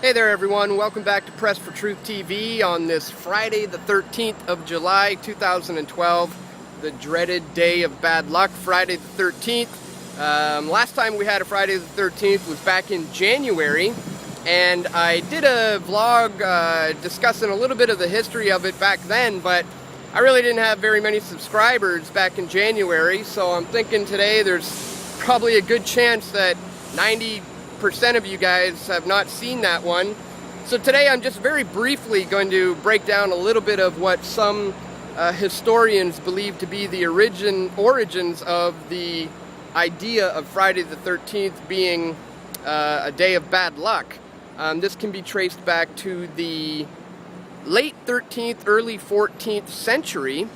Hey there everyone, welcome back to Press for Truth TV on this Friday the 13th of July 2012, the dreaded day of bad luck, Friday the 13th. Last time we had a Friday the 13th was back in January, and I did a vlog discussing a little bit of the history of it back then, but I really didn't have very many subscribers back in January, so I'm thinking today there's probably a good chance that 90% of you guys have not seen that one. So today I'm just very briefly going to break down a little bit of what some historians believe to be the origins of the idea of Friday the 13th being a day of bad luck. This can be traced back to the late 13th, early 14th century,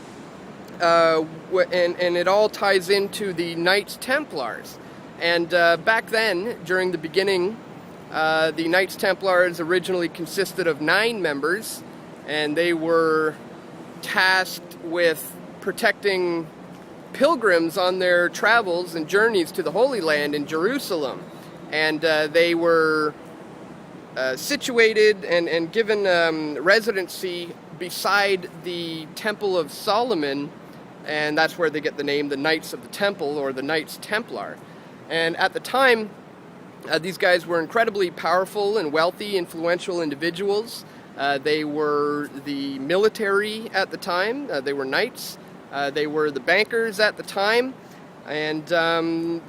and it all ties into the Knights Templars. And back then, during the beginning, the Knights Templars originally consisted of 9 members, and they were tasked with protecting pilgrims on their travels and journeys to the Holy Land in Jerusalem. And they were situated and given residency beside the Temple of Solomon, and that's where they get the name the Knights of the Temple, or the Knights Templar. And at the time, these guys were incredibly powerful and wealthy, influential individuals. They were the military at the time. They were knights. They were the bankers at the time. And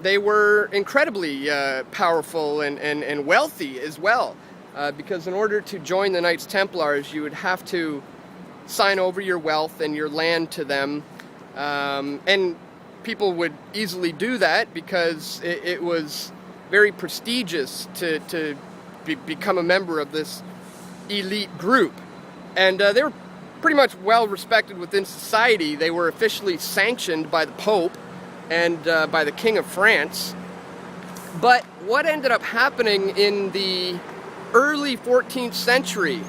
they were incredibly powerful and wealthy as well. Because in order to join the Knights Templars, you would have to sign over your wealth and your land to them. And people would easily do that because it was very prestigious to become a member of this elite group. And they were pretty much well respected within society. They were officially sanctioned by the Pope and by the King of France. But what ended up happening in the early 14th century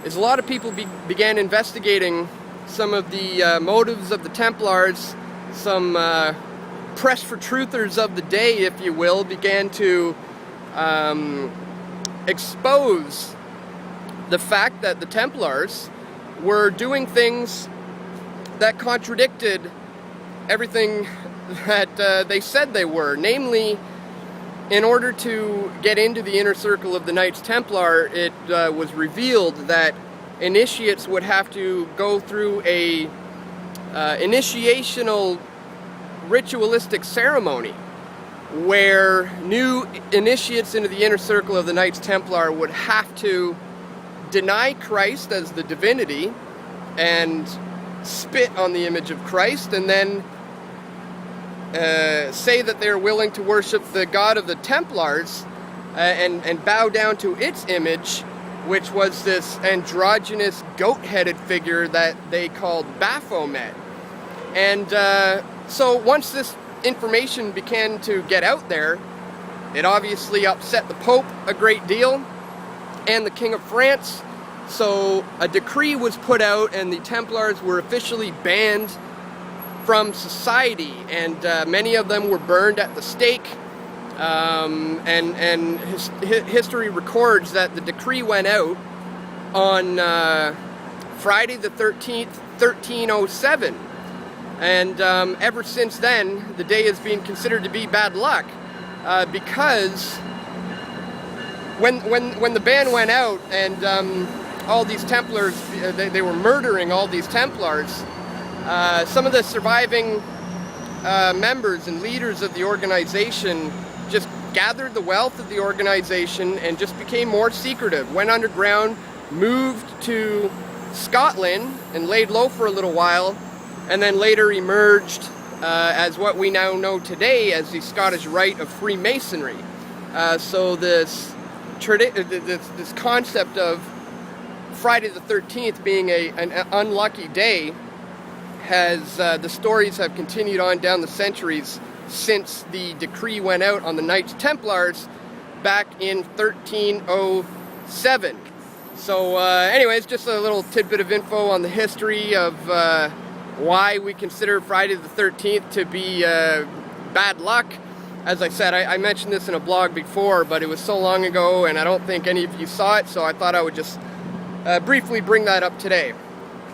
is a lot of people began investigating some of the motives of the Templars. Some press for truthers of the day, if you will, began to expose the fact that the Templars were doing things that contradicted everything that they said they were. Namely, in order to get into the inner circle of the Knights Templar, it was revealed that initiates would have to go through a initiational ritualistic ceremony where new initiates into the inner circle of the Knights Templar would have to deny Christ as the divinity and spit on the image of Christ, and then say that they're willing to worship the god of the Templars and bow down to its image, which was this androgynous goat-headed figure that they called Baphomet. And so once this information began to get out there, it obviously upset the Pope a great deal and the King of France. So a decree was put out, and the Templars were officially banned from society, and many of them were burned at the stake. History records that the decree went out on Friday the 13th, 1307. And ever since then, the day has been considered to be bad luck, because when the ban went out and all these Templars, they were murdering all these Templars, some of the surviving members and leaders of the organization just gathered the wealth of the organization and just became more secretive, went underground, moved to Scotland and laid low for a little while, and then later emerged as what we now know today as the Scottish Rite of Freemasonry. So this concept of Friday the 13th being an unlucky day has, the stories have continued on down the centuries since the decree went out on the Knights Templars back in 1307. So anyways, just a little tidbit of info on the history of why we consider Friday the 13th to be bad luck. as I said, I mentioned this in a blog before, but it was so long ago and I don't think any of you saw it, so I thought I would just briefly bring that up today.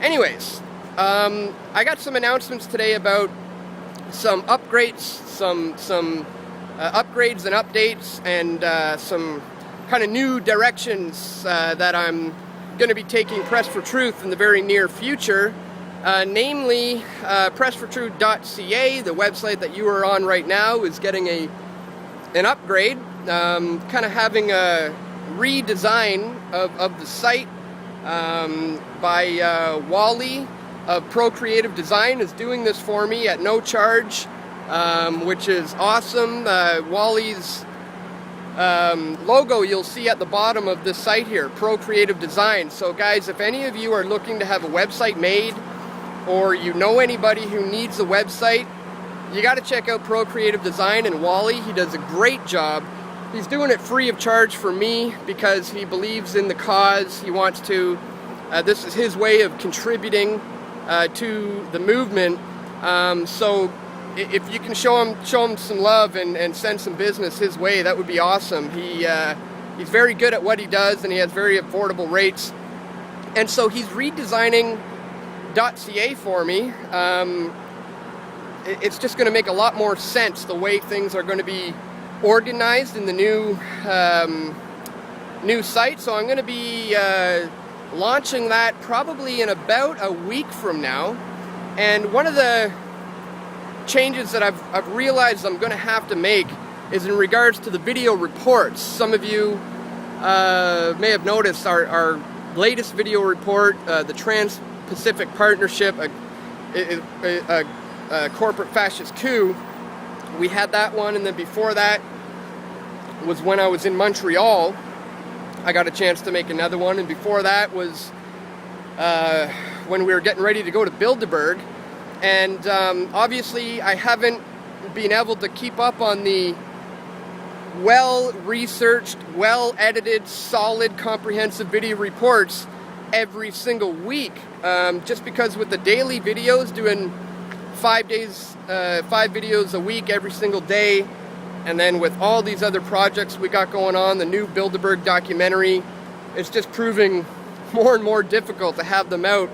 Anyways, I got some announcements today about some upgrades, some upgrades and updates, and some kind of new directions that I'm going to be taking Press for Truth in the very near future. Namely, pressfortruth.ca, the website that you are on right now, is getting an upgrade, kind of having a redesign of the site by Wally of Pro Creative Design is doing this for me at no charge, which is awesome. Wally's logo you'll see at the bottom of this site here, Pro Creative Design. So guys, if any of you are looking to have a website made, or you know anybody who needs a website, you got to check out Pro Creative Design and Wally. He does a great job. He's doing it free of charge for me because he believes in the cause. He wants to, this is his way of contributing to the movement. So if you can show him some love and send some business his way, that would be awesome. He's very good at what he does, and he has very affordable rates. And so he's redesigning .ca for me. It's just going to make a lot more sense the way things are going to be organized in the new site. So I'm going to be launching that probably in about a week from now. And one of the changes that I've realized I'm going to have to make is in regards to the video reports. Some of you may have noticed our latest video report, the Trans-Pacific Partnership, a corporate fascist coup. We had that one, and then before that was when I was in Montreal. I got a chance to make another one, and before that was when we were getting ready to go to Bilderberg. And obviously I haven't been able to keep up on the well-researched, well-edited, solid, comprehensive video reports every single week, just because with the daily videos, doing 5 videos a week every single day, and then with all these other projects we got going on, the new Bilderberg documentary, it's just proving more and more difficult to have them out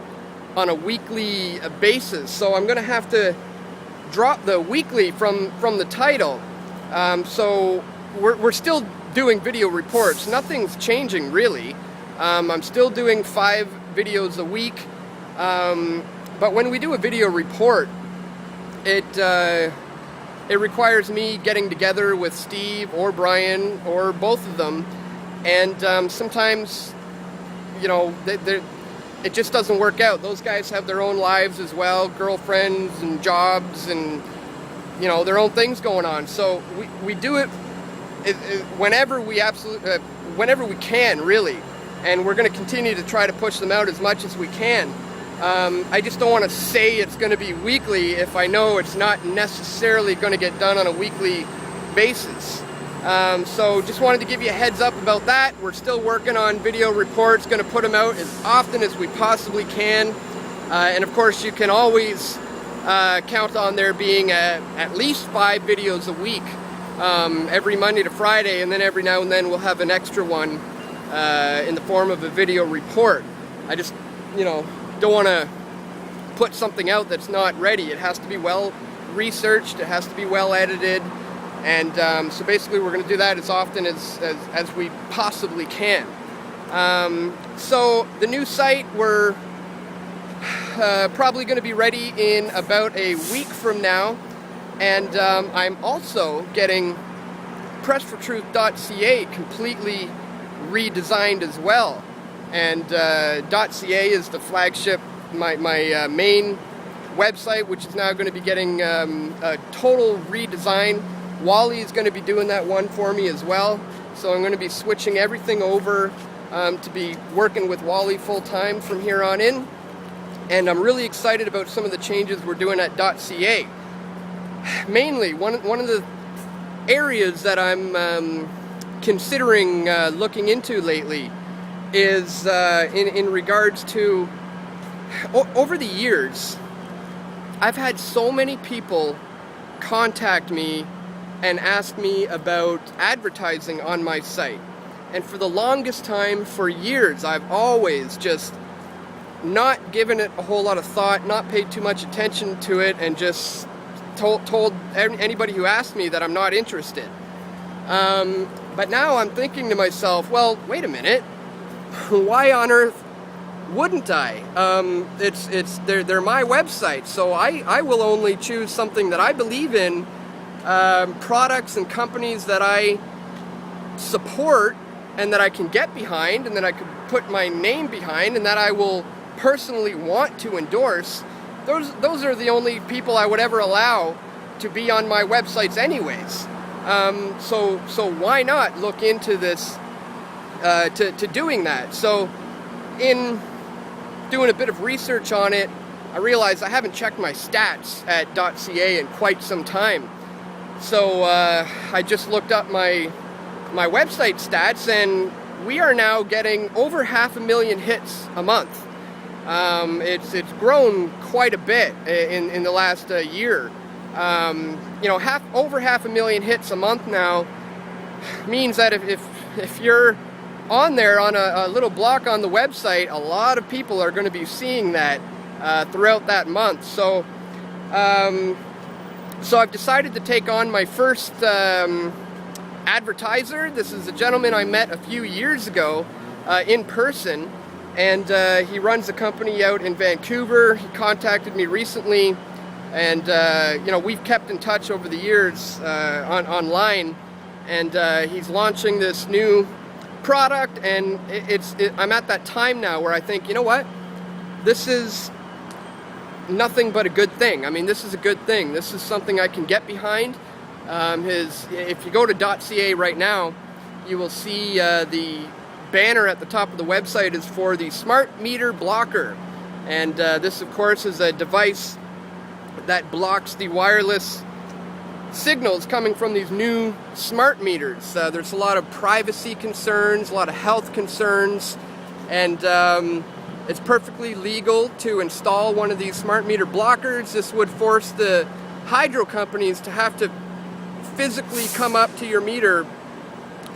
on a weekly basis. So I'm going to have to drop the weekly from the title. So we're still doing video reports. Nothing's changing really. I'm still doing 5 videos a week. But when we do a video report, it requires me getting together with Steve or Brian or both of them, and sometimes, you know, it just doesn't work out. Those guys have their own lives as well, girlfriends and jobs and, you know, their own things going on. So we do it whenever we can, really, and we're going to continue to try to push them out as much as we can. I just don't want to say it's going to be weekly if I know it's not necessarily going to get done on a weekly basis. So just wanted to give you a heads up about that. We're still working on video reports, going to put them out as often as we possibly can. And of course you can always count on there being at least 5 videos a week, every Monday to Friday, and then every now and then we'll have an extra one in the form of a video report. I just, you know, don't want to put something out that's not ready. It has to be well researched, it has to be well edited, and so basically we're going to do that as often as we possibly can. So the new site, we're probably going to be ready in about a week from now, and I'm also getting pressfortruth.ca completely redesigned as well. And .ca is the flagship, my main website, which is now going to be getting a total redesign. Wally is going to be doing that one for me as well. So I'm going to be switching everything over to be working with Wally full-time from here on in. And I'm really excited about some of the changes we're doing at .ca. Mainly, one of the areas that I'm considering looking into lately is in regards to, over the years, I've had so many people contact me and ask me about advertising on my site. And for the longest time, for years, I've always just not given it a whole lot of thought, not paid too much attention to it, and just told anybody who asked me that I'm not interested. But now I'm thinking to myself, well, wait a minute, why on earth wouldn't I? They're my website, so I will only choose something that I believe in, products and companies that I support and that I can get behind and that I can put my name behind and that I will personally want to endorse. Those are the only people I would ever allow to be on my websites anyways. So why not look into this, to doing that? So in doing a bit of research on it, I realized I haven't checked my stats at .ca in quite some time. So I just looked up my website stats, and we are now getting over 500,000 hits a month. It's grown quite a bit in the last year. Over 500,000 hits a month now means that if you're on there on a little block on the website, a lot of people are going to be seeing that throughout that month. So I've decided to take on my first advertiser. This is a gentleman I met a few years ago in person, and he runs a company out in Vancouver. He contacted me recently, and we've kept in touch over the years online, and he's launching this new product, and I'm at that time now where I think, you know what, this is nothing but a good thing. I mean, this is a good thing. This is something I can get behind. If you go to .ca right now, you will see the banner at the top of the website is for the smart meter blocker, and this of course is a device that blocks the wireless signals coming from these new smart meters. There's a lot of privacy concerns, a lot of health concerns, and it's perfectly legal to install one of these smart meter blockers. This would force the hydro companies to have to physically come up to your meter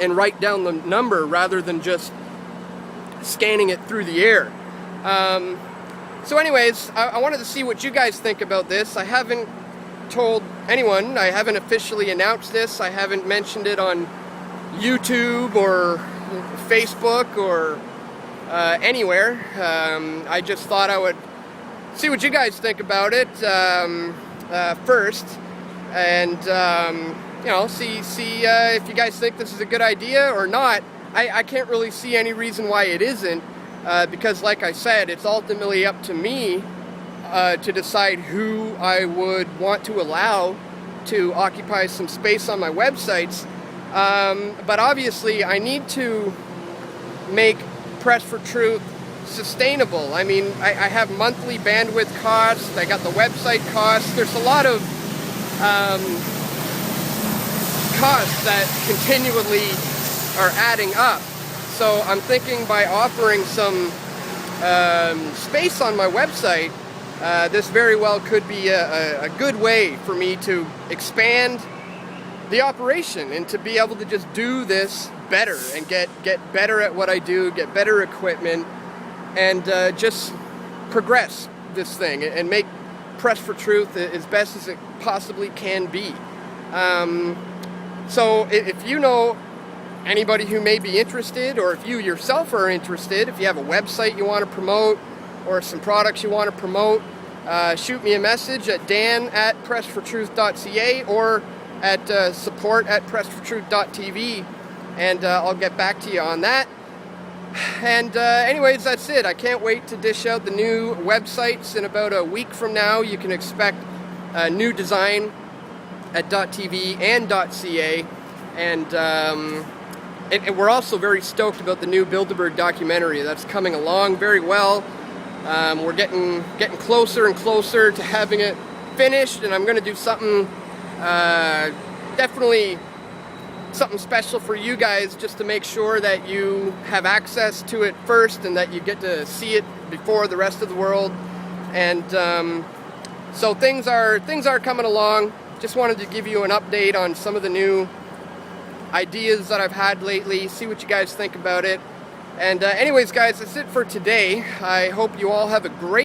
and write down the number rather than just scanning it through the air. So anyways, I wanted to see what you guys think about this. I haven't told anyone, I haven't officially announced this, I haven't mentioned it on YouTube or Facebook or anywhere. I just thought I would see what you guys think about it first, and see if you guys think this is a good idea or not. I can't really see any reason why it isn't, because like I said, it's ultimately up to me to decide who I would want to allow to occupy some space on my websites. But obviously I need to make Press for Truth sustainable. I mean, I have monthly bandwidth costs, I got the website costs, there's a lot of costs that continually are adding up. So I'm thinking by offering some space on my website, this very well could be a good way for me to expand the operation and to be able to just do this better and get better at what I do, get better equipment, and just progress this thing and make Press for Truth as best as it possibly can be. So if you know anybody who may be interested, or if you yourself are interested, if you have a website you want to promote or some products you want to promote, shoot me a message at dan@pressfortruth.ca or at support@pressfortruth.tv, and I'll get back to you on that. And anyways, that's it. I can't wait to dish out the new websites. In about a week from now, you can expect a new design at .tv and .ca, and we're also very stoked about the new Bilderberg documentary that's coming along very well. We're getting closer and closer to having it finished, and I'm going to do something, definitely something special for you guys, just to make sure that you have access to it first and that you get to see it before the rest of the world. And so things are coming along. just wanted to give you an update on some of the new ideas that I've had lately, see what you guys think about it. And anyways guys, that's it for today. I hope you all have a great